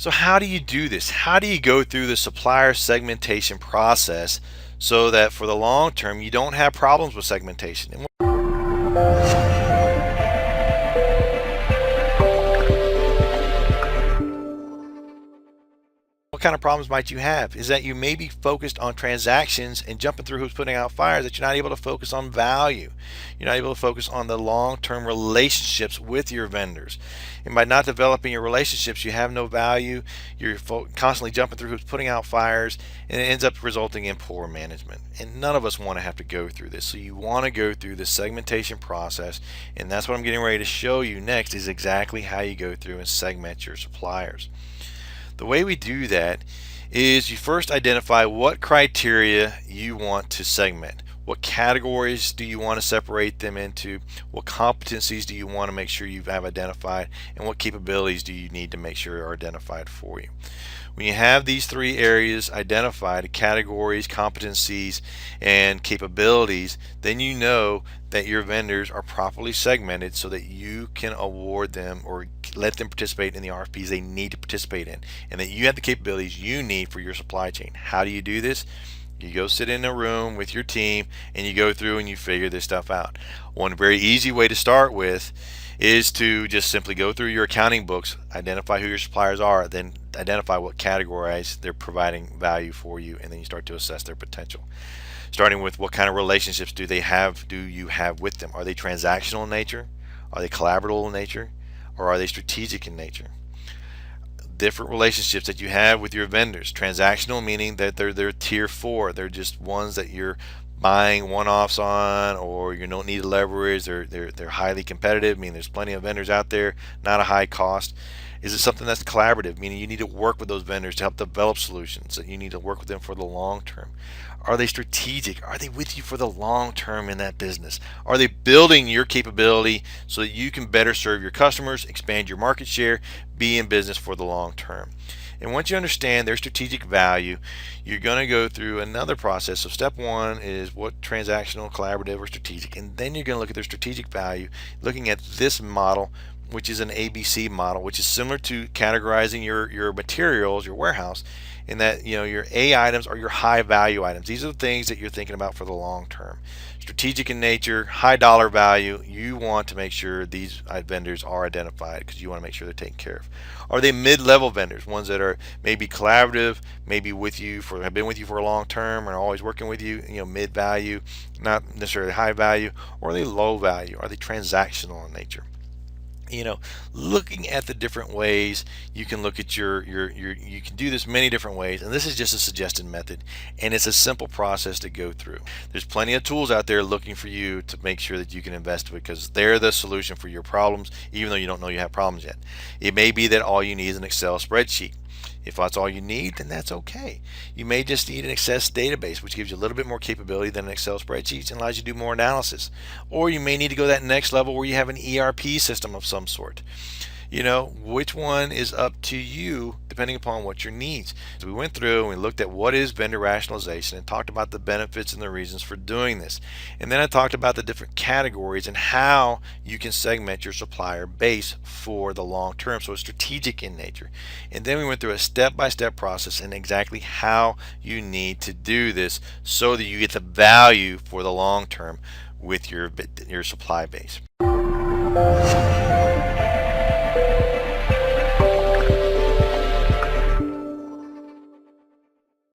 So how do you do this? How do you go through the supplier segmentation process so that for the long term you don't have problems with segmentation? And what kind of problems might you have is that you may be focused on transactions and jumping through who's putting out fires, that you're not able to focus on value. You're not able to focus on the long-term relationships with your vendors. And by not developing your relationships, you have no value. You're constantly jumping through who's putting out fires, and it ends up resulting in poor management. And none of us want to have to go through this. So you want to go through the segmentation process, and that's what I'm getting ready to show you next, is exactly how you go through and segment your suppliers. The way we do that is you first identify what criteria you want to segment. What categories do you want to separate them into? What competencies do you want to make sure you have identified? And what capabilities do you need to make sure are identified for you? When you have these three areas identified, categories, competencies, and capabilities, then you know that your vendors are properly segmented so that you can award them or let them participate in the RFPs they need to participate in, and that you have the capabilities you need for your supply chain. How do you do this? You go sit in a room with your team and you go through and you figure this stuff out. One very easy way to start with is to just simply go through your accounting books, identify who your suppliers are, then identify what categories they're providing value for you, and then you start to assess their potential. Starting with what kind of relationships do you have with them? Are they transactional in nature? Are they collaborative in nature? Or are they strategic in nature? Different relationships that you have with your vendors. Transactional meaning that they're tier 4. They're just ones that you're buying one-offs on, or you don't need to leverage. They're highly competitive, meaning there's plenty of vendors out there, not a high cost. Is it something that's collaborative, meaning you need to work with those vendors to help develop solutions, that you need to work with them for the long term? Are they strategic? Are they with you for the long term in that business? Are they building your capability so that you can better serve your customers, expand your market share, be in business for the long term? And once you understand their strategic value, you're going to go through another process. So step one is what transactional, collaborative, or strategic, and then you're going to look at their strategic value, looking at this model, which is an ABC model, which is similar to categorizing your materials, your warehouse, in that your A items are your high value items. These are the things that you're thinking about for the long term. Strategic in nature, high dollar value. You want to make sure these vendors are identified because you want to make sure they're taken care of. Are they mid-level vendors, ones that are maybe collaborative, maybe have been with you for a long term and are always working with you, mid value, not necessarily high value? Or are they low value? Are they transactional in nature? Looking at the different ways you can look at you can do this many different ways, and this is just a suggested method, and it's a simple process to go through. There's plenty of tools out there looking for you to make sure that you can invest because they're the solution for your problems, even though you don't know you have problems yet. It may be that all you need is an Excel spreadsheet. If that's all you need, then that's okay. You may just need an Access database, which gives you a little bit more capability than an Excel spreadsheet and allows you to do more analysis. Or you may need to go that next level where you have an ERP system of some sort. Which one is up to you depending upon what your needs. So we went through and we looked at what is vendor rationalization and talked about the benefits and the reasons for doing this. And then I talked about the different categories and how you can segment your supplier base for the long term, so it's strategic in nature. And then we went through a step-by-step process and exactly how you need to do this so that you get the value for the long term with your supply base.